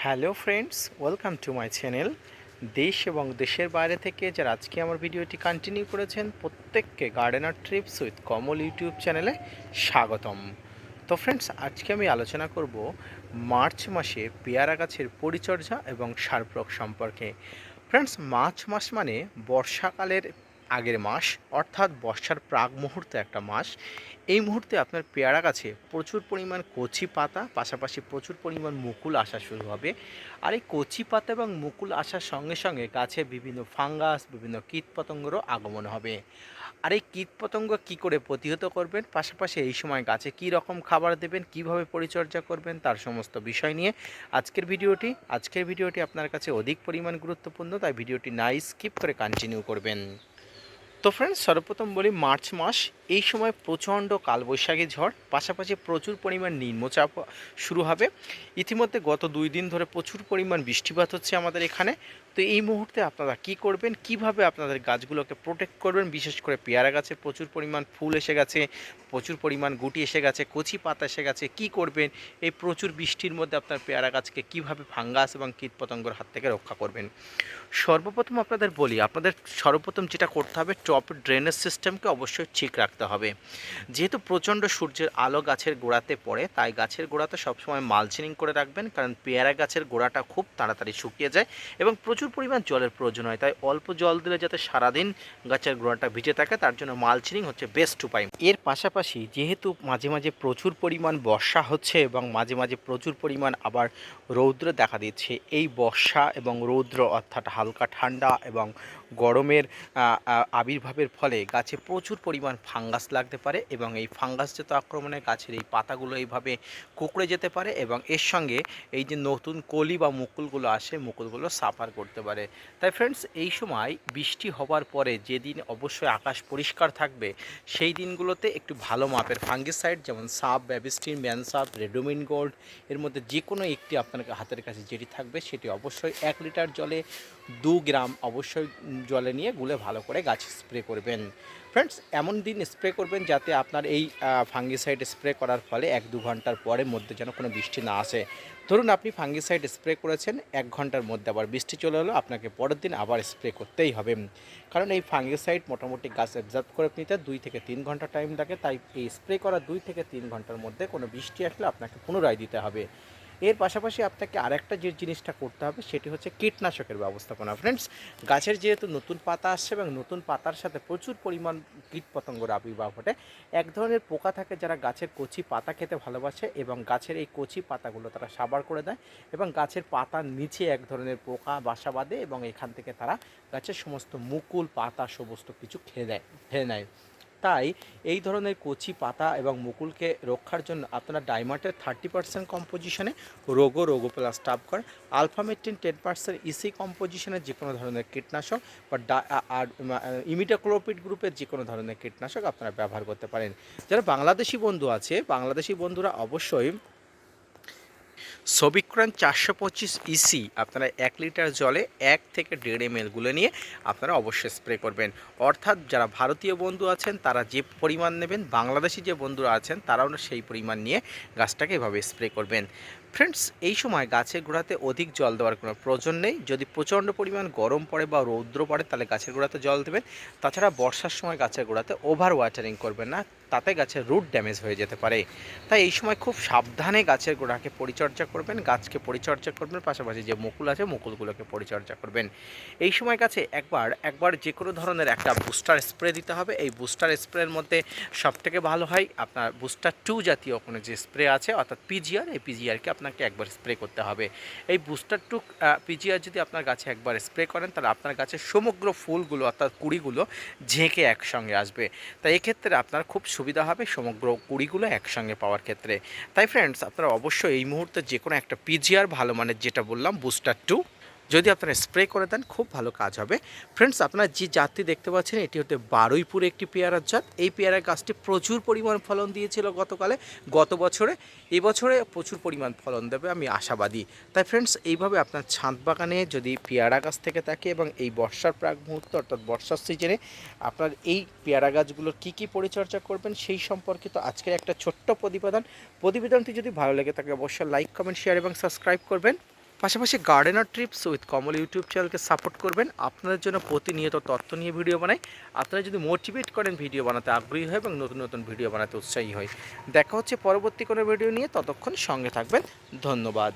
Hello friends, welcome to my channel. দেশ এবং দেশের বাইরে থেকে যারা আজকে আমার ভিডিওটি কন্টিনিউ করেছেন প্রত্যেককে gardener TRIPS with Kamal YouTube চ্যানেলে স্বাগতম। তো ফ্রেন্ডস, আজকে আমি আলোচনা করব মার্চ মাসে পেয়ারা গাছের পরিচর্যা এবং সার প্রয়োগ সম্পর্কে। ফ্রেন্ডস, মার্চ মাস মানে বর্ষাকালের আগের মাস, অর্থাৎ বর্ষার প্রাক মুহূর্তে একটা মাস। এই মুহূর্তে আপনার পেয়ারা গাছে প্রচুর পরিমাণ কচি পাতা, পাশাপাশি প্রচুর পরিমাণ মুকুল আসা শুরু হবে। আর এই কচি পাতা এবং মুকুল আসার সঙ্গে সঙ্গে গাছে বিভিন্ন ফাঙ্গাস, বিভিন্ন কীটপতঙ্গেরও আগমন হবে। আর এই কীটপতঙ্গ কী করে প্রতিহত করবেন, পাশাপাশি এই সময় গাছে কী রকম খাবার দেবেন, কিভাবে পরিচর্যা করবেন, তার সমস্ত বিষয় নিয়ে আজকের ভিডিওটি আপনার কাছে অধিক পরিমাণ গুরুত্বপূর্ণ, তাই ভিডিওটি না স্কিপ করে কন্টিনিউ করবেন। তো ফ্রেন্ডস, সর্বপ্রথম বলি মার্চ মাস, এই সময় প্রচণ্ড কালবৈশাখী ঝড়, পাশাপাশি প্রচুর পরিমাণ নিম্নচাপ শুরু হবে। ইতিমধ্যে গত 2 দিন ধরে প্রচুর পরিমাণ বৃষ্টিপাত হচ্ছে আমাদের এখানে। তো এই মুহূর্তে আপনারা কি করবেন, কিভাবে আপনাদের গাছগুলোকে প্রোটেক্ট করবেন, বিশেষ করে পেয়ারা গাছে প্রচুর পরিমাণ ফুল এসে গেছে, প্রচুর পরিমাণ গুটি এসে গেছে, কচি পাতা এসে গেছে, কি করবেন এই প্রচুর বৃষ্টির মধ্যে আপনার পেয়ারা গাছকে কিভাবে ফাঙ্গাস এবং কীটপতঙ্গের হাত থেকে রক্ষা করবেন। সর্বপ্রথম আপনাদের বলি, আপনাদের সর্বপ্রথম যেটা করতে হবে, টপ ড্রেনেজ সিস্টেমকে অবশ্যই ঠিক রাখতে হবে। যেহেতু প্রচণ্ড সূর্যের আলো গাছের গোড়াতে পড়ে, তাই গাছের গোড়াতে সবসময় মালচিনিং করে রাখবেন, কারণ পেয়ারা গাছের গোড়াটা খুব তাড়াতাড়ি শুকিয়ে যায় এবং প্রচুর পরিমাণ জলের প্রয়োজন হয়। তাই অল্প জল দিলে যাতে সারাদিন গাছের গোড়াটা ভিজে থাকে, তার জন্য মালচিনিং হচ্ছে বেস্ট উপায়। এর পাশাপাশি যেহেতু মাঝে মাঝে প্রচুর পরিমাণ বর্ষা হচ্ছে এবং মাঝে মাঝে প্রচুর পরিমাণ আবার রৌদ্র দেখা দিচ্ছে, এই বর্ষা এবং রৌদ্র অর্থাৎ হালকা ঠান্ডা এবং গরমের আবির্ভাবের ফলে গাছে প্রচুর পরিমাণ ফাঙ্গাস লাগতে পারে এবং এই ফাঙ্গাসজাত আক্রমণে গাছের এই পাতাগুলো এইভাবে কুঁকড়ে যেতে পারে এবং এর সঙ্গে এই যে নতুন কলি বা মুকুলগুলো আসে, মুকুলগুলো সাফার করতে পারে। তাই ফ্রেন্ডস, এই সময় বৃষ্টি হবার পরে যেদিন অবশ্যই আকাশ পরিষ্কার থাকবে, সেই দিনগুলোতে একটু ভালো মাপের ফাঙ্গিসাইড, যেমন সাব, ব্যাবিস্টিন, ম্যানসাপ, রেডোমিন গোল্ড, এর মধ্যে যে কোনো একটি আপনার হাতের কাছে যেটি থাকবে সেটি অবশ্যই 1 লিটার জলে 2 গ্রাম অবশ্যই জলে নিয়ে গুলে ভালো করে গাছ স্প্রে করবেন। ফ্রেন্ডস, এমন দিন স্প্রে করবেন যাতে আপনার এই ফাঙ্গিসাইড স্প্রে করার ফলে 1-2 ঘন্টার পরে মধ্যে যেন কোনো বৃষ্টি না আসে। ধরুন আপনি ফাঙ্গিসাইড স্প্রে করেছেন, 1 ঘন্টার মধ্যে আবার বৃষ্টি চলে এলো, আপনাকে পরের দিন আবার স্প্রে করতেই হবে, কারণ এই ফাঙ্গিসাইড মোটামুটি গাছ অ্যাবজর্ব করে নিতে 2 থেকে 3 ঘন্টা টাইম লাগে। তাই এই স্প্রে করা 2 থেকে 3 ঘন্টার মধ্যে কোনো বৃষ্টি আসলে আপনাকে পুনরায় দিতে হবে। এর পাশাপাশি আপনাকে আরেকটা যে জিনিসটা করতে হবে সেটি হচ্ছে কীটনাশকের ব্যবস্থাপনা। ফ্রেন্ডস, গাছের যেহেতু নতুন পাতা আসছে এবং নতুন পাতার সাথে প্রচুর পরিমাণ কীটপতঙ্গের আবির্ভাব ঘটে, এক ধরনের পোকা থাকে যারা গাছের কচি পাতা খেতে ভালোবাসে এবং গাছের এই কচি পাতাগুলো তারা সাবার করে দেয় এবং গাছের পাতার নিচে এক ধরনের পোকা বাসা বাঁধে এবং এখান থেকে তারা গাছের সমস্ত মুকুল, পাতা সমস্ত কিছু খেয়ে নেয়। তাই এই ধরনের কচি পাতা এবং মুকুলকে রক্ষার জন্য আপনারা ডাইমার্টের 30% কম্পোজিশনে রোগো প্লাস টাবকর, আলফামেট্রিন 10% ইসি কম্পোজিশনের যে কোনো ধরনের কীটনাশক বা আর ইমিডাক্লোপিড গ্রুপের যে কোনো ধরনের কীটনাশক আপনারা ব্যবহার করতে পারেন। যারা বাংলাদেশি বন্ধু আছে, বাংলাদেশি বন্ধুরা অবশ্যই সবিক্রান 425 ইসি আপনারা 1 লিটার জলে 1 থেকে 1.5 ml গুলে নিয়ে আপনারা অবশ্যই স্প্রে করবেন। অর্থাৎ যারা ভারতীয় বন্ধু আছেন তারা যে পরিমাণ নেবেন, বাংলাদেশি যে বন্ধুরা আছেন তারাও সেই পরিমাণ নিয়ে গাছটাকে এভাবে স্প্রে করবেন। ফ্রেন্ডস, এই সময় গাছের গোড়াতে অধিক জল দেওয়ার কোনো প্রয়োজন নেই। যদি প্রচণ্ড পরিমাণ গরম পড়ে বা রৌদ্র পড়ে তাহলে গাছের গোড়াতে জল দেবেন। তাছাড়া বর্ষার সময় গাছের গোড়াতে ওভার ওয়াটারিং করবেন না, তাতে গাছের রুট ড্যামেজ হয়ে যেতে পারে। তাই এই সময় খুব সাবধানে গাছের গোড়াকে পরিচর্যা করবেন, গাছকে পরিচর্যা করবেন, পাশাপাশি যে মুকুল আছে মুকুলগুলোকে পরিচর্যা করবেন। এই সময় গাছে একবার যে কোনো ধরনের একটা বুস্টার স্প্রে দিতে হবে। এই বুস্টার স্প্রের মধ্যে সবথেকে ভালো হয় আপনার বুস্টার 2 জাতীয় কোনো যে স্প্রে আছে, অর্থাৎ পিজিআর, এই পিজিআরকে আপনাকে একবার স্প্রে করতে হবে। এই বুস্টার 2 পিজিআর যদি আপনার গাছে একবার স্প্রে করেন তাহলে আপনার গাছের সমগ্র ফুলগুলো অর্থাৎ কুড়িগুলো ঝেঁকে একসঙ্গে আসবে। তাই এক্ষেত্রে আপনার খুব সুবিধা হবে সমগ্র কুড়িগুলো একসঙ্গে পাওয়ার ক্ষেত্রে। তাই ফ্রেন্ডস, আপনারা অবশ্যই এই মুহূর্তে যে কোনো একটা পিজিআর ভালো মানের, যেটা বললাম বুস্টার 2, যদি আপনারা স্প্রে করে দেন খুব ভালো কাজ হবে। ফ্রেন্ডস, আপনারা যে জাতটি দেখতে পাচ্ছেন এটি হচ্ছে বারুইপুর একটি পেয়ারার জাত। এই পেয়ারা গাছটি প্রচুর পরিমাণ ফলন দিয়েছিল গত বছরে। এবছরে প্রচুর পরিমাণ ফলন দেবে আমি আশাবাদী। তাই ফ্রেন্ডস, এইভাবে আপনার ছাদ বাগানে যদি পেয়ারা গাছ থেকে থাকে এবং এই বর্ষার প্রাক মুহূর্ত অর্থাৎ বর্ষার সিজনে আপনার এই পেয়ারা গাছগুলোর কী পরিচর্যা করবেন সেই সম্পর্কিত আজকের একটা ছোট্ট প্রতিবেদনটি যদি ভালো লেগে থাকে অবশ্যই লাইক, কমেন্ট, শেয়ার এবং সাবস্ক্রাইব করবেন। পাশাপাশি gardener TRIPS with Kamal YouTube চ্যানেলকে সাপোর্ট করবেন। আপনাদের জন্য প্রতিনিয়ত তথ্য নিয়ে ভিডিও বানাই। আপনারা যদি মোটিভেট করেন ভিডিও বানাতে আগ্রহী হয় এবং নতুন নতুন ভিডিও বানাতে উৎসাহী হয়। দেখা হচ্ছে পরবর্তী কোনো ভিডিও নিয়ে, ততক্ষণ সঙ্গে থাকবেন। ধন্যবাদ।